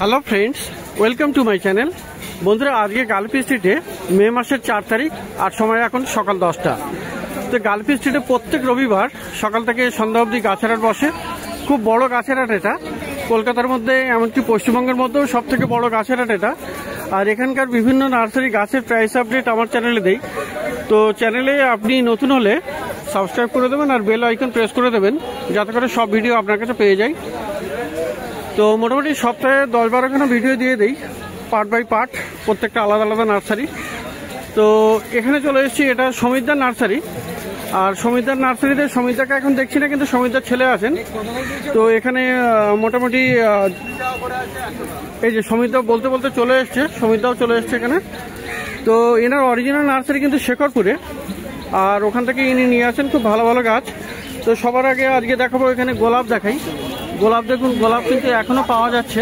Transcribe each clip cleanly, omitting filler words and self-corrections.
Hello friends, welcome to my channel. বন্ধুরা, আজকে গালফি স্ট্রিটে মে মাসের 4 তারিখ আর সময় এখন সকাল 10টা। তো গালফি স্ট্রিটে প্রত্যেক রবিবার সকাল থেকে সন্ধ্যা অবধি গাছের হাট বসে। খুব বড় গাছের হাট এটা, কলকাতার মধ্যে এমনকি পশ্চিমবঙ্গের মধ্যেও সব থেকে বড় গাছের হাট এটা। আর এখানকার বিভিন্ন নার্সারি গাছের প্রাইস আপডেট আমার চ্যানেলে দেই। তো চ্যানেলে আপনি নতুন হলে সাবস্ক্রাইব করে দেবেন আর বেল আইকন প্রেস করে দেবেন, যাতে করে সব ভিডিও আপনার কাছে পেয়ে যায়। তো মোটামুটি সপ্তাহে 10-12খানা ভিডিও দিয়ে দিই, পার্ট বাই পার্ট, প্রত্যেকটা আলাদা আলাদা নার্সারি। তো এখানে চলে এসেছি, এটা সমিতদার নার্সারি। আর সমিতদার নার্সারিতে সমিতদাকে এখন দেখছি না, কিন্তু সমিতদার ছেলে আছেন। তো এখানে মোটামুটি এই যে সমিতদা বলতে বলতে চলে এসছে, সমিতদাও চলে এসছে এখানে। তো এনার অরিজিনাল নার্সারি কিন্তু শেখরপুরে, আর ওখান থেকে ইনি নিয়ে আসেন খুব ভালো ভালো গাছ। তো সবার আগে আজকে দেখাবো, এখানে গোলাপ দেখাই। গোলাপ দেখুন, গোলাপ কিন্তু এখনো পাওয়া যাচ্ছে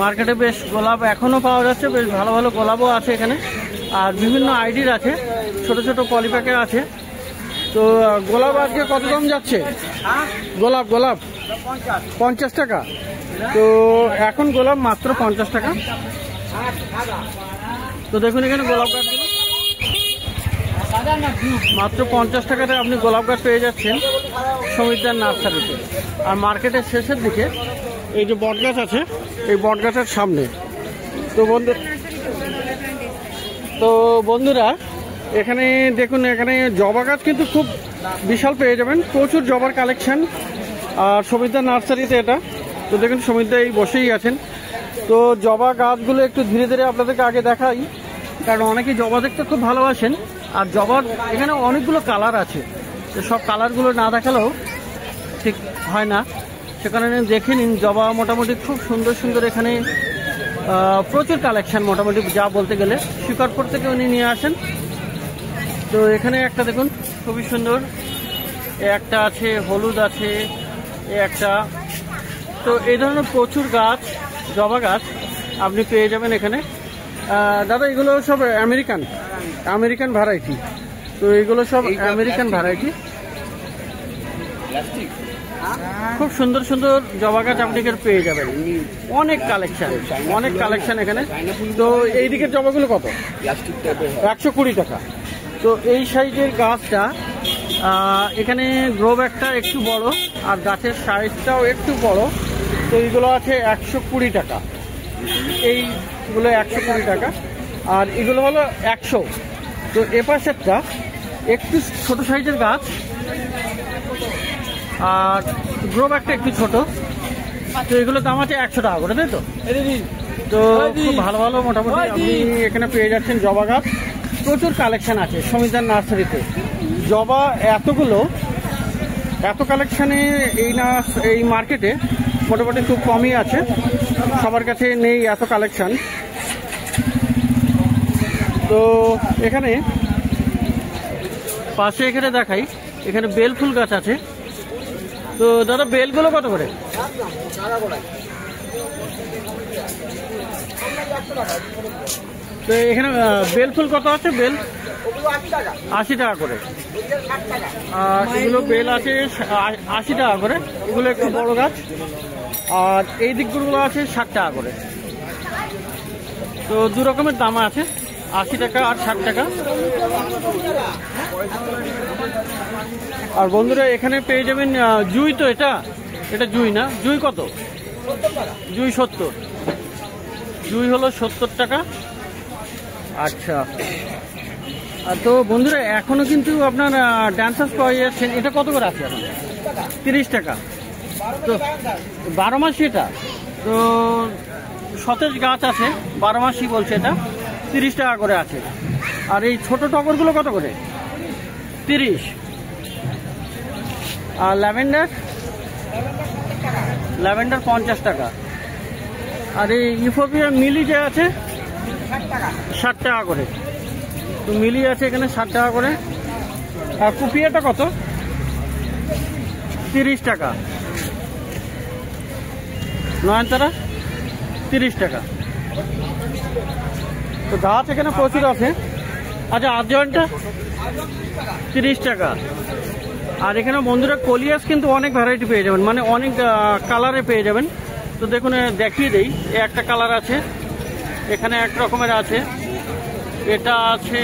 মার্কেটে, বেশ গোলাপ এখনো পাওয়া যাচ্ছে, বেশ ভালো ভালো গোলাপও আছে এখানে। আর বিভিন্ন আইডির আছে, ছোট ছোট পলিপ্যাকের আছে। তো গোলাপ আজকে কত দাম যাচ্ছে? গোলাপ 50 টাকা। তো এখন গোলাপ মাত্র 50 টাকা। তো দেখুন এখানে গোলাপ গাছগুলো মাত্র 50 টাকাতে আপনি গোলাপ গাছ পেয়ে যাচ্ছেন সমিতদার নার্সারিতে। আর মার্কেটের শেষের দিকে এই যে বট গাছ আছে, এই বট গাছের সামনে। তো বন্ধুরা এখানে দেখুন, এখানে জবা গাছ কিন্তু খুব বিশাল পেয়ে যাবেন, প্রচুর জবার কালেকশন আর সমিতদার নার্সারিতে এটা। তো দেখুন সমিতদা এই বসেই আছেন। তো জবা গাছগুলো একটু ধীরে ধীরে আপনাদেরকে আগে দেখাই, কারণ অনেকেই জবা দেখতে খুব ভালোবাসেন। আর জবার এখানে অনেকগুলো কালার আছে, তো সব কালারগুলো না দেখালেও ঠিক হয় না, সেখানে দেখে নিন। জবা মোটামুটি খুব সুন্দর সুন্দর, এখানে প্রচুর কালেকশন মোটামুটি যা বলতে গেলে। শিকরপুর থেকে উনি নিয়ে আসেন। তো এখানে একটা দেখুন খুবই সুন্দর, একটা আছে হলুদ আছে, একটা। তো এই ধরনের প্রচুর গাছ, জবা গাছ আপনি পেয়ে যাবেন এখানে। দাদা এগুলো সব আমেরিকান ভ্যারাইটি। তো এগুলো সব আমেরিকান ভ্যারাইটি, খুব সুন্দর সুন্দর জবা গাছ আপনি এখানে পেয়ে যাবেন। অনেক কালেকশন এখানে। তো এই দিকের জবাগুলো কত? 120 টাকা। তো এই সাইজের গাছটা এখানে গ্রো ব্যাগটা একটু বড় আর গাছের সাইজটাও একটু বড়। তো এইগুলো আছে 120 টাকা, এইগুলো 120 টাকা। আর এগুলো হলো 100। তো এপাশেরটা একটু ছোট সাইজের গাছ আর গ্রো ব্যাগটা একটু ছোট। তো এগুলোর দাম আছে 100 টাকা করে, তাই তো? তো খুব ভালো ভালো মোটামুটি আপনি এখানে পেয়ে যাচ্ছেন জবা গাছ। প্রচুর কালেকশন আছে সমিতদার নার্সারিতে। জবা এত কালেকশানে এই মার্কেটে মোটামুটি খুব কমই আছে, সবার কাছে নেই এত কালেকশন। তো এখানে পাশে এখানে দেখাই, এখানে বেল ফুল গাছ আছে। তো দাদা বেলগুলো কত করে? তো এখানে বেল ফুল কত আছে? বেল 80 টাকা করে। আর এগুলো বেল আছে 80 টাকা করে, এগুলো একটু বড় গাছ। আর এই দিকগুলো আছে 60 টাকা করে। তো দু রকমের দাম আছে, 80 টাকা আর 60 টাকা। আর বন্ধুরা এখানে পেয়ে যাবেন জুই। তো এটা জুই না? জুই কত? জুই 70। জুই হলো 70 টাকা। আচ্ছা। আর তো বন্ধুরা এখনো কিন্তু আপনার ড্যান্সার্স পাওয়া যাচ্ছেন, এটা কত করে আছে এখন? 30 টাকা। তো 12 মাসি এটা। তো সতেজ গাছ আছে, 12 মাসি বলছে, এটা 30 টাকা করে আছে। আর এই ছোট টগরগুলো কত করে? 30। আর ল্যাভেন্ডার 50 টাকা। আর এই ইউফোবিয়া মিলি যে আছে 60 টাকা করে। তো মিলি আছে এখানে 60 টাকা করে। আর কুপিয়াটা কত? 30 টাকা। নয়নতারা 30 টাকা। তো গাছ এখানে প্রচুর আছে। আচ্ছা, আর্জয়েন্টটা 30 টাকা। আর এখানে বন্ধুরা কলিয়াস কিন্তু অনেক ভ্যারাইটি পেয়ে যাবেন, মানে অনেক কালারে পেয়ে যাবেন। তো দেখুন দেখিয়ে দেই, একটা কালার আছে, এখানে এক রকমের আছে, এটা আছে,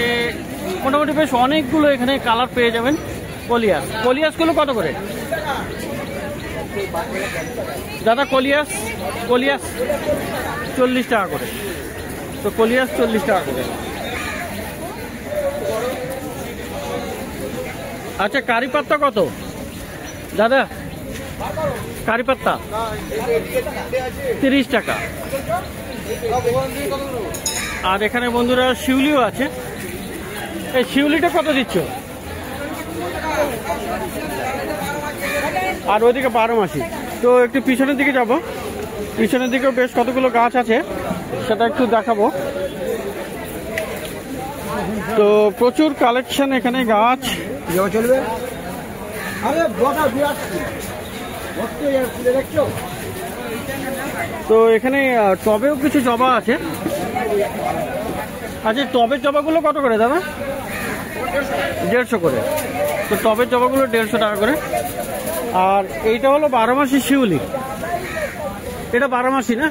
মোটামুটি বেশ অনেকগুলো এখানে কালার পেয়ে যাবেন। কলিয়াস, কলিয়াসগুলো কত করে দাদা? কলিয়াস 40 টাকা করে। তো কলিয়াস 40 টাকা করে। আচ্ছা, কারি পাত্তা কত দাদা? কারি পাত্তা 30 টাকা। আর এখানে বন্ধুরা শিউলিও আছে। এই শিউলিটা কত দিচ্ছ? আর ওইদিকে 12 মাসি। তো একটু পিছনের দিকে যাব, পিছনের দিকেও বেশ কতগুলো গাছ আছে, সেটা একটু দেখাবো। তো প্রচুর কালেকশন এখানে গাছ। চলবে। তো এখানে টবেও কিছু জবা আছে। আচ্ছা, টবের জবাগুলো কত করে দাদা? 150 করে। তো টবের জবাগুলো 150 টাকা করে। আর এইটা হলো 12 মাসি শিউলি। এটা 12 মাসি না?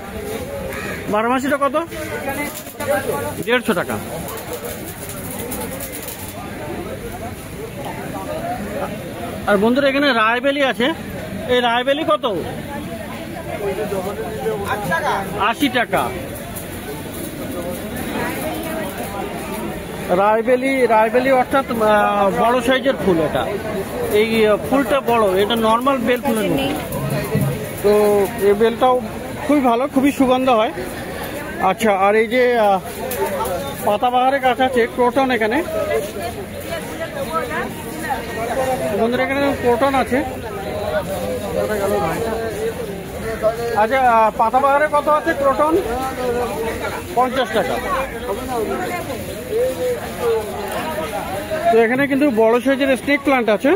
12 মাসিটা কত? 150 টাকা। আর বন্ধুরা এখানে রায়বেলি আছে। এই রায়বেলি কত? 80 টাকা। রায়বেলি অর্থাৎ বড় সাইজের ফুল। এটা এই ফুলটা বড়, এটা নর্মাল বেল ফুলের মতো। তো এই বেলটাও খুবই ভালো, খুবই সুগন্ধ হয়। আচ্ছা, আর এই যে পাতাবাহারের গাছ আছে, ক্রোটন, এখানে বন্ধুরা এখানে ক্রোটন আছে। আচ্ছা, পাতাবাহারে কত আছে ক্রোটন? 50 টাকা। তো এখানে কিন্তু বড় সাইজের স্নেক প্লান্ট আছে।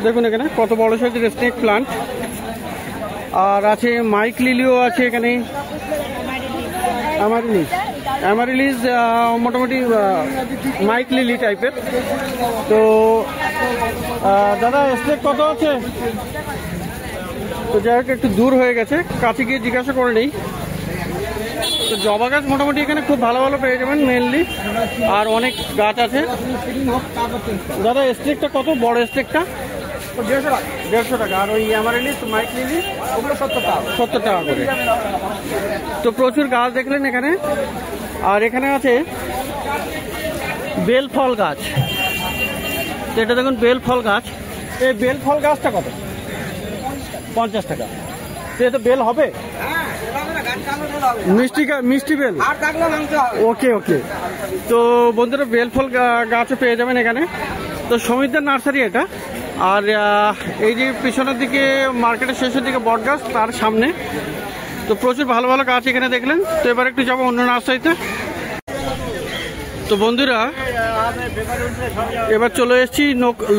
দেখুন এখানে কত বড় সাইজের স্নেক প্লান্ট। আর আছে মাইক লিলিও আছে এখানে, অ্যামারিলিস মোটামুটি মাইক লিলি টাইপের। তো দাদা স্নেক কত আছে? তো যাই হোক, একটু দূর হয়ে গেছে, কাছে গিয়ে জিজ্ঞাসা করে নেই। তো জবা গাছ মোটামুটি এখানে খুব ভালো ভালো পেয়ে যাবেন মেনলি। আর অনেক গাছ আছে। দাদা স্নেকটা কত? বড় স্নেকটা 150 টাকা। আর ওই অ্যামারিলিস মাইক লিলি ওগুলো 70 টাকা করে। তো প্রচুর গাছ দেখলেন এখানে। আর এখানে আছে বেল ফল গাছ। এটা দেখুন বেল ফল গাছ। এই বেল ফল গাছটা কত? 50 টাকা। তো এতে বেল হবে? মিষ্টি বেল। ওকে ওকে। তো বন্ধুরা বেল ফল গাছও পেয়ে যাবেন এখানে। তো সমীরদার নার্সারি এটা। আর এই যে পিছনের দিকে মার্কেটের শেষের দিকে বট গাছ, তার সামনে। তো প্রচুর ভালো ভালো গাছ এখানে দেখলেন। তো এবার একটু যাবো অন্য নার্সারিতে। তো বন্ধুরা এবার চলে এসেছি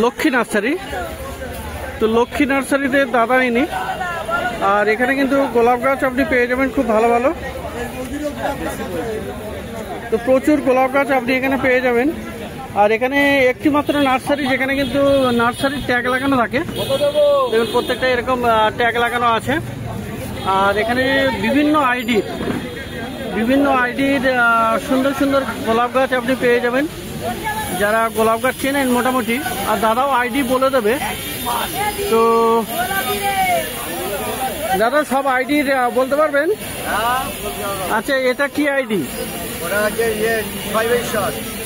লক্ষ্মী নার্সারি। তো লক্ষ্মী নার্সারিতে দাদা ইনি। আর এখানে কিন্তু গোলাপ গাছ আপনি পেয়ে যাবেন খুব ভালো ভালো। তো প্রচুর গোলাপ গাছ আপনি এখানে পেয়ে যাবেন। আর এখানে একটি মাত্র নার্সারি যেখানে কিন্তু নার্সারির ট্যাগ লাগানো থাকে। দেখুন প্রত্যেকটা এরকম ট্যাগ লাগানো আছে। আর এখানে বিভিন্ন আইডির সুন্দর সুন্দর গোলাপ গাছ আপনি পেয়ে যাবেন। যারা গোলাপ গাছ চেনেন মোটামুটি, আর দাদাও আইডি বলে দেবে। তো দাদা সব আইডি বলতে পারবেন? আচ্ছা, এটা কি আইডি?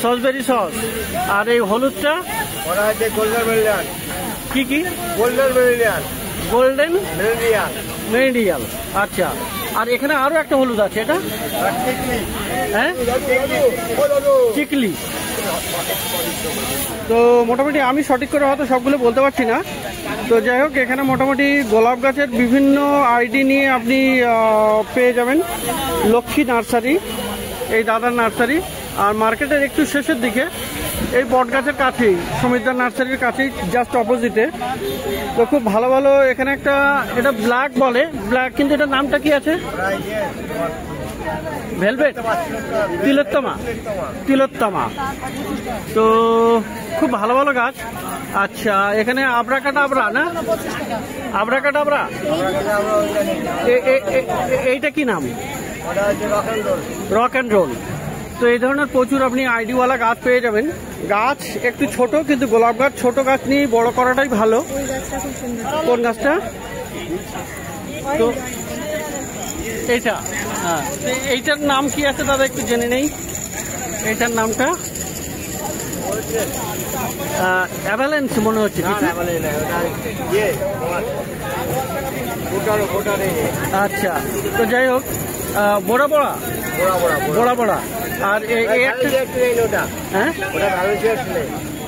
সসবেরি সস। আর এই হলুদটা কি কি? গোল্ডেন মেরিডিয়াল। আচ্ছা, আর এখানে আরো একটা হলুদ আছে, এটা হ্যাঁ চিকলি। তো মোটামুটি আমি সঠিক করে হয়তো সবগুলো বলতে পারছি না। তো যাই হোক, এখানে মোটামুটি গোলাপ গাছের বিভিন্ন আইডি নিয়ে আপনি পেয়ে যাবেন লক্ষ্মী নার্সারি, এই দাদার নার্সারি। আর মার্কেটের একটু শেষের দিকে এই বট গাছের কাছেই, সমীরদার নার্সারির কাছেই, জাস্ট অপোজিটে। তো খুব ভালো ভালো এখানে একটা, এটা ব্ল্যাক বলে, ব্ল্যাক, কিন্তু এটার নামটা কি আছে? ভেলভেট, তিলোত্তমা, তিলোত্তমা। তো খুব ভালো ভালো গাছ। আচ্ছা, এখানে আবরাকাডাবরা না, আবরাকাডাবরা, এইটা কি নাম? Rock and roll. তো এই ধরনের প্রচুর আপনি আইডিওয়ালা গাছ পেয়ে যাবেন। গাছ একটু ছোট, কিন্তু গোলাপ গাছ ছোট গাছ নিয়ে বড় করাটাই ভালো। কোন গাছটা? তো এইটা, হ্যাঁ, এইটার নাম কি আছে দাদা একটু জেনে নেই। এইটার নামটা অ্যাভালেন্স মনে হচ্ছে। আচ্ছা, তো যাই হোক, বড়া বড়া বড়া বড়া। আর হ্যাঁ,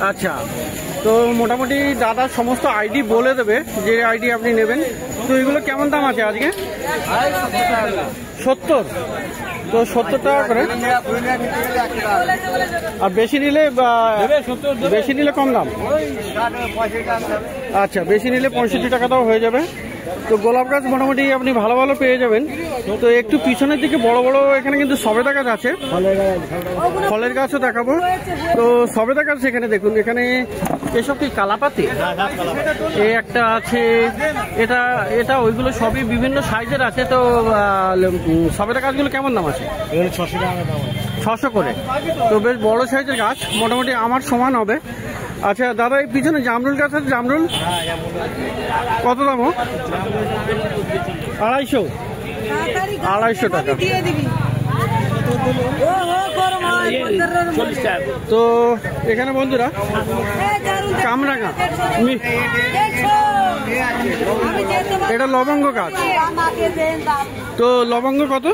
আচ্ছা, তো মোটামুটি দাদা সমস্ত আইডি বলে দেবে, যে আইডি আপনি নেবেন। তো এগুলো কেমন দাম আছে আজকে? 70। তো 70 টাকা করে। আর বেশি নিলে কম দাম? আচ্ছা, বেশি নিলে 65 টাকা দাও হয়ে যাবে। তো গোলাপ গাছ মোটামুটি আপনি ভালো ভালো পেয়ে যাবেন। তো একটু পিছনের দিকে বড় বড় এখানে কিন্তু সবেদা গাছ আছে, ফলের গাছও দেখাবো। তো সবেদা গাছ এখানে দেখুন, এখানে এসব কি কালাপাতি, এই একটা আছে, এটা এটা ওইগুলো সবই বিভিন্ন সাইজের আছে। তো সবেদা গাছগুলো কেমন দাম আছে? 600 করে। তো বেশ বড় সাইজের গাছ, মোটামুটি আমার সমান হবে। আচ্ছা দাদা, এই পিছনে জামরুল গাছ আছে, জামরুল কত দাম? 250 টাকা। তো এখানে বন্ধুরা কামরাঙা, এটা লবঙ্গ গাছ। তো লবঙ্গ কত?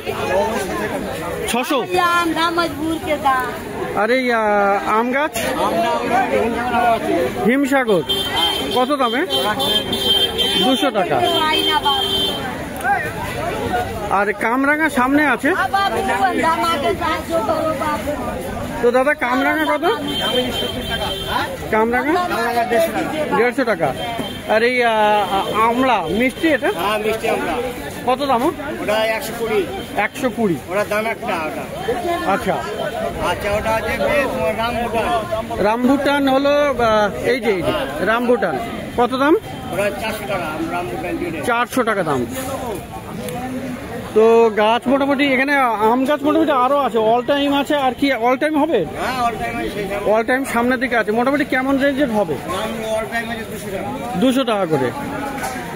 600। আর এই আম গাছ হিমসাগর কত দামে? 200 টাকা। আর কামরাঙা সামনে আছে। তো দাদা কামরাঙা কত? কামরাঙা 150 টাকা। আর এই আমলা মিষ্টি, এটা কত দাম? 120। আচ্ছা, রামভুটান হলো এই যে রামভুটান, কত দাম? 400 টাকা দাম। তো গাছ মোটামুটি এখানে আম গাছ মোটামুটি আরো আছে, অল টাইম আছে। আর কি অল টাইম হবে? অল টাইম সামনের দিকে আছে। মোটামুটি কেমন রেঞ্জের হবে? 200 টাকা করে।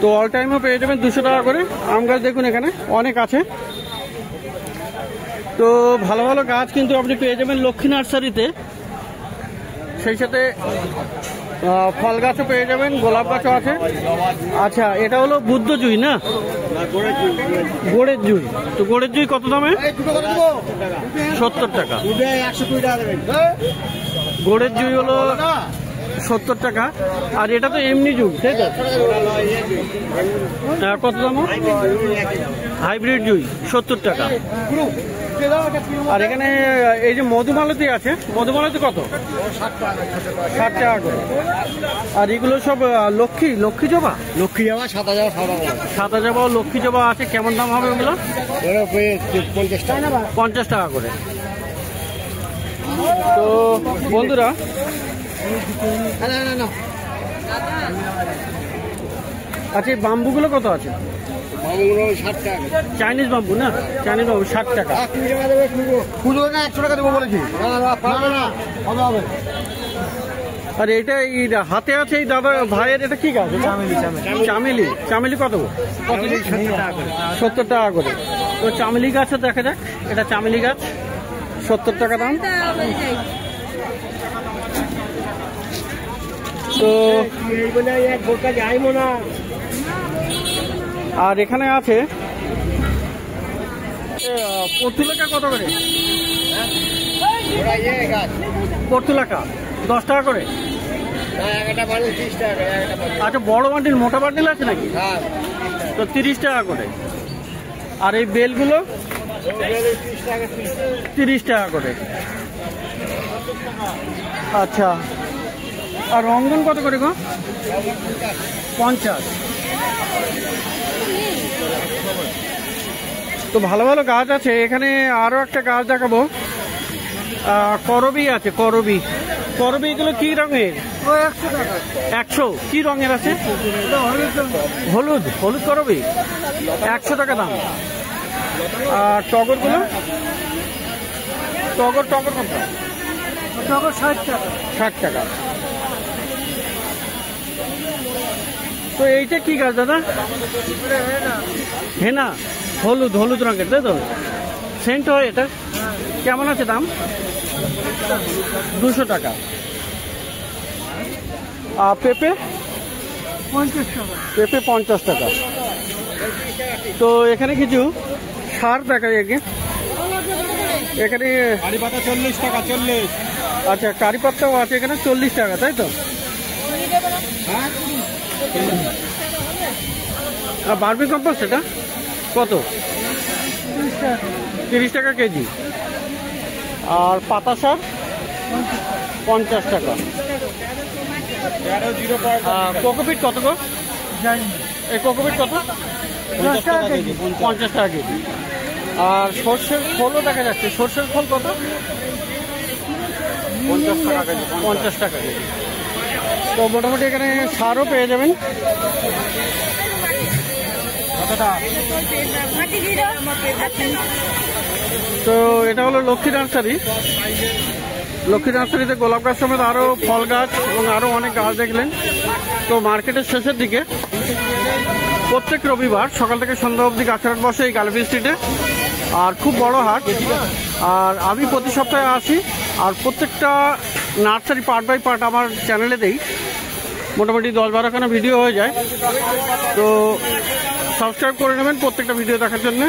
তো অল টাইমও পেয়ে যাবেন 200 টাকা করে। আম গাছ দেখুন এখানে অনেক আছে। তো ভালো ভালো গাছ কিন্তু আপনি পেয়ে যাবেন লক্ষ্মী নার্সারিতে। সেই সাথে ফল গাছও পেয়ে যাবেন, গোলাপ গাছও আছে। আচ্ছা, এটা হলো বুদ্ধ জুই না, গোড়ের জুই। তো গোড়ের জুই কত দামে? 70 টাকা। গোড়ের জুই হলো 70 টাকা। আর এটা তো এমনি জুই, তাই তো? কত দাম? হাইব্রিড জুই 70 টাকা। আর এখানে এই যে মধুমালতি আছে, মধুমালতি কত? 60 টাকা করে। আর এগুলো সব লক্ষ্মী জবা, সাদা জবা, লক্ষ্মী জবা আছে। কেমন দাম হবে ওগুলো? 50 টাকা করে। তো বন্ধুরা আচ্ছা, এই বাম্বুগুলো কত আছে? চাইনিজ বাম্বু না, চাইনিজ বাম্বু 60 টাকা। 100 টাকা দেবো বলেছি। আর এটা এই হাতে আছে এই দাদা ভাইয়ের, এটা কি গাছ? চামেলি। চামেলি কত? 70 টাকা করে। তো চামেলি গাছও দেখা যাক, এটা চামেলি গাছ 70 টাকা দাম। তো আর এখানে আছে পর্তুলাকা কত করে? পর্তুলাকা 10 টাকা করে। আচ্ছা, বড় বান্ডিল, মোটা বান্ডিল আছে নাকি? তো 30 টাকা করে। আর এই বেলগুলো 30 টাকা করে। আচ্ছা, আর রঙ্গন কত করে গো? 50। তো তো ভালো ভালো গাছ আছে এখানে। আরও একটা গাছ দেখাবো, করবি আছে, করবি। করবি এগুলো কি রঙের? 100। কি রঙের আছে? হলুদ। হলুদ করবি 100 টাকা দাম। আর টগরগুলো? টগর কত? 60 টাকা। তো এইটা কি গাছ দাদা? হেনা। হলুদ হলুদ রঙের, তাই তো? সেন্ট হয় এটা? কেমন আছে দাম? 200 টাকা। আর পেঁপে? 50 টাকা। পেঁপে 50 টাকা। তো এখানে কিছু সার দেখা যায় এখানে। কারি পাতা 40 টাকা। 40। আচ্ছা, কারি পাতাও আছে এখানে 40 টাকা, তাই তো? আর বার্মি কম্পোস্ট এটা কত? 30 টাকা কেজি। আর পাতা সার 50 টাকা। কোকোপিট কত গো? এই কোকোপিট কত? 50 টাকা কেজি। আর সর্ষের খোলও দেখা যাচ্ছে। সর্ষের খোল কত? 50 টাকা কেজি। তো মোটামুটি এখানে সারও পেয়ে যাবেন। তো এটা হলো লক্ষ্মী নার্সারি। লক্ষ্মী নার্সারিতে গোলাপ গাছ সমেত আরও ফল গাছ এবং আরও অনেক গাছ দেখলেন। তো মার্কেটের শেষের দিকে প্রত্যেক রবিবার সকাল থেকে সন্ধ্যা অবধি গাছের হাট বসে এই গালবি স্ট্রিটে। আর খুব বড় হাট। আর আমি প্রতি সপ্তাহে আসি। আর প্রত্যেকটা নার্সারি পার্ট বাই পার্ট আমার চ্যানেলে দেই। মোটামুটি 10-12খানা ভিডিও হয়ে যায়। তো সাবস্ক্রাইব করে নেবেন প্রত্যেকটা ভিডিও দেখার জন্য।